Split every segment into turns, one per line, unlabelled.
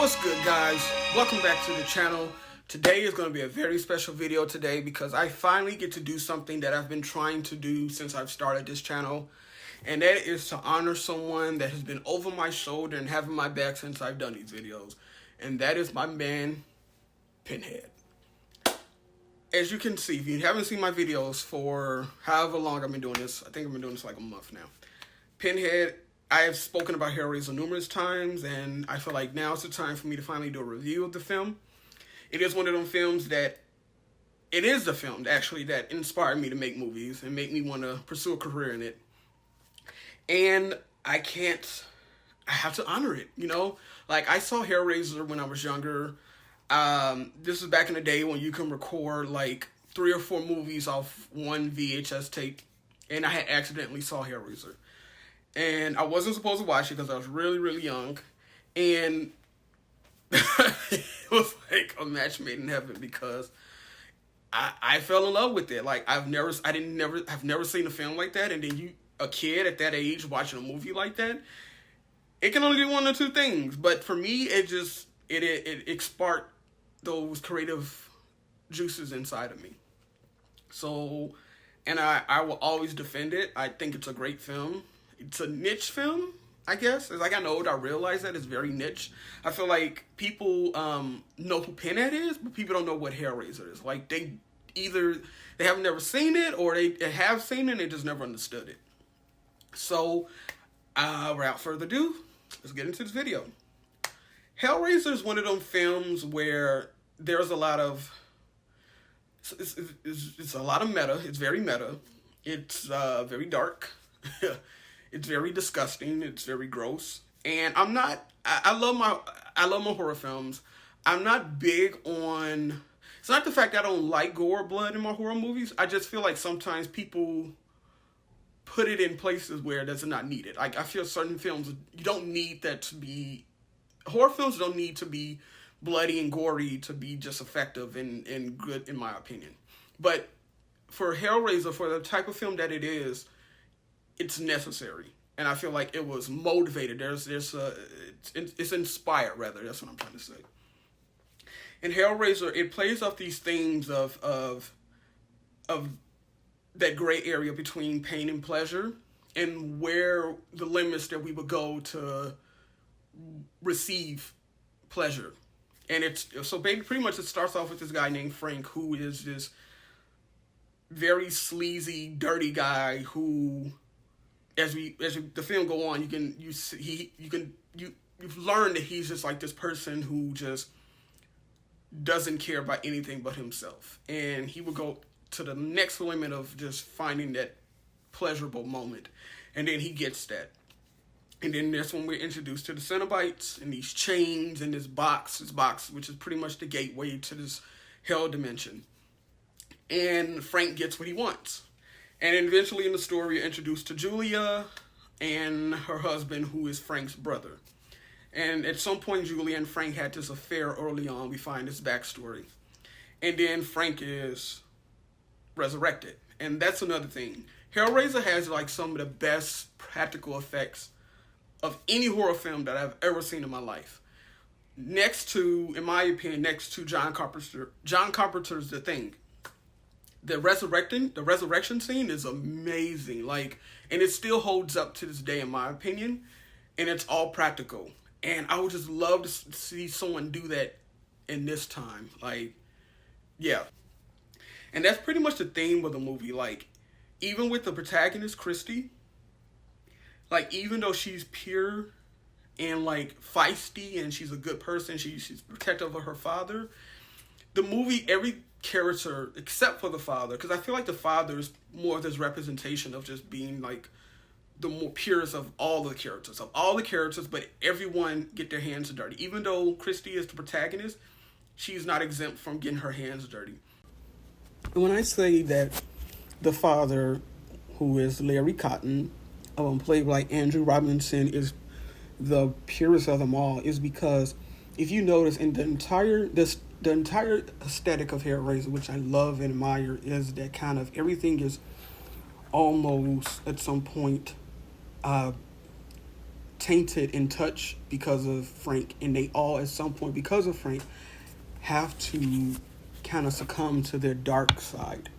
What's good, guys? Welcome back to the channel. Today is going to be a very special video today because I finally get to do something that I've been trying to do since I've started this channel, and that is to honor someone that has been over my shoulder and having my back since I've done these videos, and that is my man, Pinhead. As you can see, if you haven't seen my videos for however long I've been doing this, I think I've been doing this like a month now. Pinhead, I have spoken about Hellraiser numerous times, and I feel like now is the time for me to finally do a review of the film. It is one of them films that, it is the film actually that inspired me to make movies and make me want to pursue a career in it. And I have to honor it, you know? Like, I saw Hellraiser when I was younger. This was back in the day when you can record like 3 or 4 movies off one VHS tape, and I had accidentally saw Hellraiser. And I wasn't supposed to watch it because I was really, really young. And it was like a match made in heaven because I fell in love with it. Like, I've never seen a film like that. And then a kid at that age watching a movie like that, it can only do one or two things. But for me, it sparked those creative juices inside of me. So, and I will always defend it. I think it's a great film. It's a niche film, I guess. As I got older, I realized that it's very niche. I feel like people know who Pinhead is, but people don't know what Hellraiser is. Like, they have never seen it, or they have seen it and they just never understood it. So, without further ado, let's get into this video. Hellraiser is one of those films where there's a lot of it's a lot of meta. It's very meta. It's very dark. It's very disgusting. It's very gross. And I love my horror films. I'm not big on, it's not the fact that I don't like gore or blood in my horror movies. I just feel like sometimes people put it in places where that's not needed. Like, I feel certain films, you don't need that to be, horror films don't need to be bloody and gory to be just effective and good, in my opinion. But for Hellraiser, for the type of film that it is, it's necessary, and I feel like it was motivated. It's inspired, rather. That's what I'm trying to say. In Hellraiser, it plays off these themes of that gray area between pain and pleasure, and where the limits that we would go to receive pleasure. And pretty much it starts off with this guy named Frank, who is this very sleazy, dirty guy who, as the film go on, you've learned that he's just like this person who just doesn't care about anything but himself, and he would go to the next limit of just finding that pleasurable moment, and then he gets that, and then that's when we're introduced to the Cenobites and these chains and this box, which is pretty much the gateway to this hell dimension, and Frank gets what he wants. And eventually in the story, you're introduced to Julia and her husband, who is Frank's brother. And at some point, Julia and Frank had this affair early on. We find this backstory. And then Frank is resurrected. And that's another thing. Hellraiser has like some of the best practical effects of any horror film that I've ever seen in my life. In my opinion, next to John Carpenter's The Thing. The resurrection scene is amazing. Like, and it still holds up to this day, in my opinion. And it's all practical. And I would just love to see someone do that in this time. Like, yeah. And that's pretty much the theme of the movie. Like, even with the protagonist, Christy, like, even though she's pure and like feisty and she's a good person, she's protective of her father, the movie, every character except for the father, because I feel like the father is more of this representation of just being like the more purest of all the characters, but everyone get their hands dirty. Even though Christy is the protagonist, she's not exempt from getting her hands dirty. And when I say that the father, who is Larry Cotton, played by Andrew Robinson, is the purest of them all, is because if you notice in the entire aesthetic of Hellraiser, which I love and admire, is that kind of everything is almost at some point tainted in touch because of Frank, and they all at some point because of Frank have to kind of succumb to their dark side.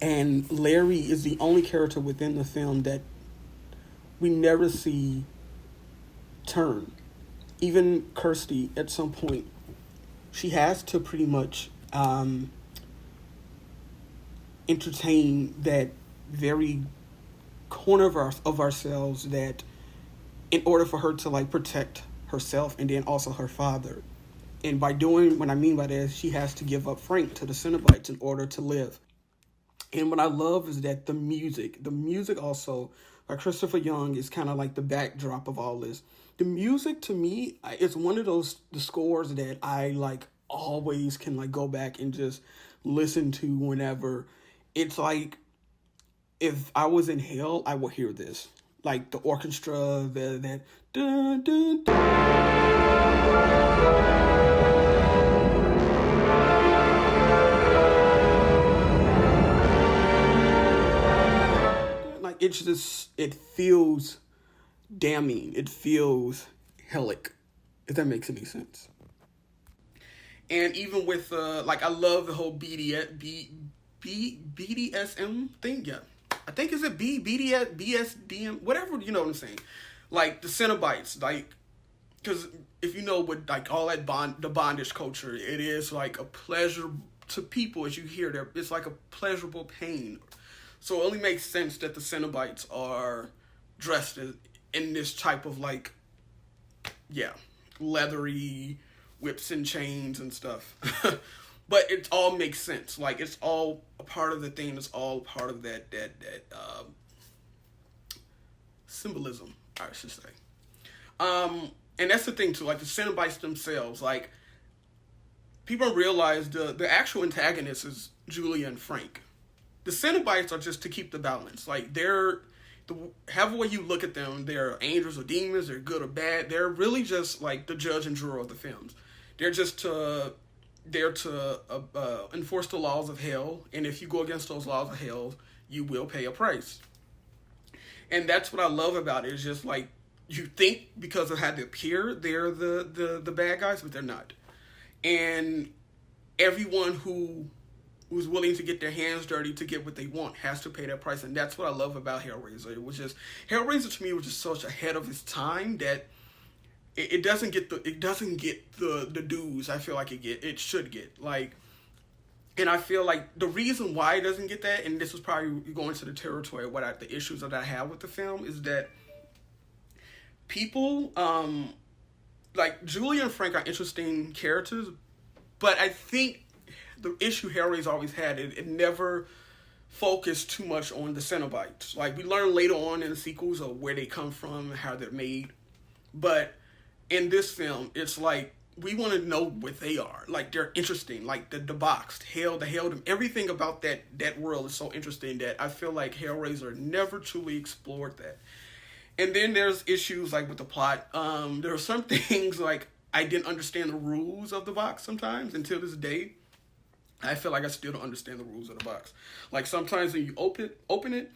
And Larry is the only character within the film that we never see turn. Even Kirsty, at some point, she has to pretty much entertain that very corner of ourselves that in order for her to like protect herself and then also her father. And by doing what I mean by that is she has to give up Frank to the Cenobites in order to live. And what I love is that the music also by Christopher Young is kind of like the backdrop of all this. The music to me, it's one of the scores that I like always can like go back and just listen to whenever. It's like if I was in hell, I would hear this. Like the orchestra, that dun, dun, dun. Like it's just, it feels damning. It feels hellic, if that makes any sense. And even with like I love the whole BDSM thing. Yeah, I think is it BSDM, whatever, you know what I'm saying. Like the Cenobites, like, because if you know what, like all that the bondage culture, it is like a pleasure to people as you hear there. It's like a pleasurable pain. So it only makes sense that the Cenobites are dressed in this type of like, yeah, leathery whips and chains and stuff. But it all makes sense. Like it's all a part of the thing. It's all part of that symbolism, I should say. And that's the thing too. Like the Cenobites themselves, like people don't realize the actual antagonist is Julia and Frank. The Cenobites are just to keep the balance. Like however way you look at them, they're angels or demons, they're good or bad. They're really just like the judge and juror of the films. They're just there to enforce the laws of hell, and if you go against those laws of hell, you will pay a price. And that's what I love about it. It's just like you think because of how they appear, they're the bad guys, but they're not. And everyone who's willing to get their hands dirty to get what they want has to pay that price. And that's what I love about Hellraiser. It was just Hellraiser to me was just such ahead of its time that it doesn't get the dues I feel like it should get. Like, and I feel like the reason why it doesn't get that, and this is probably going to the territory of the issues that I have with the film, is that people like Julia and Frank are interesting characters, but I think the issue Hellraiser always had, it never focused too much on the Cenobites. Like we learn later on in the sequels of where they come from and how they're made, but in this film, it's like we want to know what they are. Like they're interesting. Like the boxed hell, everything about that world is so interesting that I feel like Hellraiser never truly explored that. And then there's issues like with the plot. There are some things like I didn't understand the rules of the box sometimes until this day. I feel like I still don't understand the rules of the box. Like sometimes when you open it,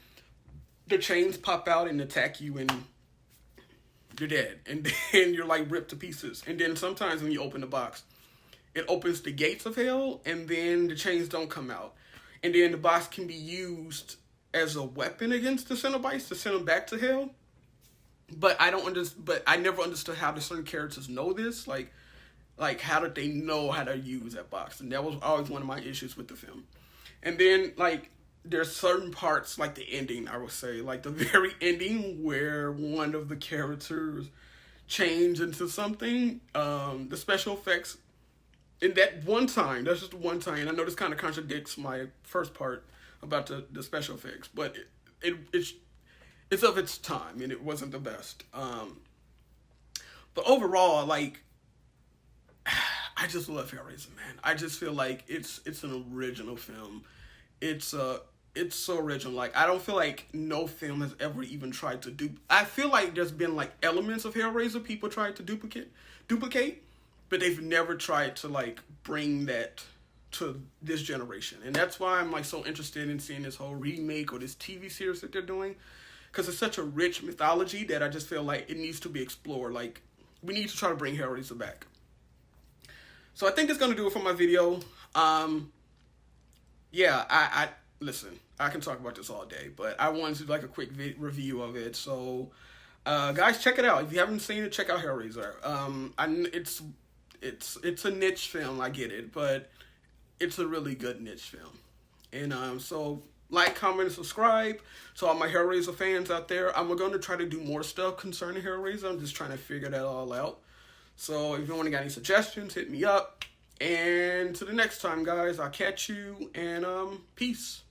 the chains pop out and attack you and you're dead. And then you're like ripped to pieces. And then sometimes when you open the box, it opens the gates of hell and then the chains don't come out. And then the box can be used as a weapon against the Cenobites to send them back to hell. But I never understood how the certain characters know this. Like how did they know how to use that box? And that was always one of my issues with the film. And then like there's certain parts like the ending, I would say, like the very ending where one of the characters changed into something. The special effects in that one time, that's just one time. I know this kind of contradicts my first part about the special effects, but it's of its time and it wasn't the best. But overall, like, I just love Hellraiser, man. I just feel like it's an original film. It's so original. Like, I don't feel like no film has ever even tried to do. I feel like there's been like elements of Hellraiser people tried to duplicate, but they've never tried to like bring that to this generation. And that's why I'm like so interested in seeing this whole remake or this TV series that they're doing, because it's such a rich mythology that I just feel like it needs to be explored. Like, we need to try to bring Hellraiser back. So I think it's going to do it for my video. Yeah, I listen, I can talk about this all day, but I wanted to do like a quick review of it. So, guys, check it out. If you haven't seen it, check out Hellraiser. It's a niche film, I get it, but it's a really good niche film. And so like, comment, and subscribe. So all my Hellraiser fans out there, I'm going to try to do more stuff concerning Hellraiser. I'm just trying to figure that all out. So if you want to got any suggestions, hit me up. And to the next time, guys, I'll catch you, and peace.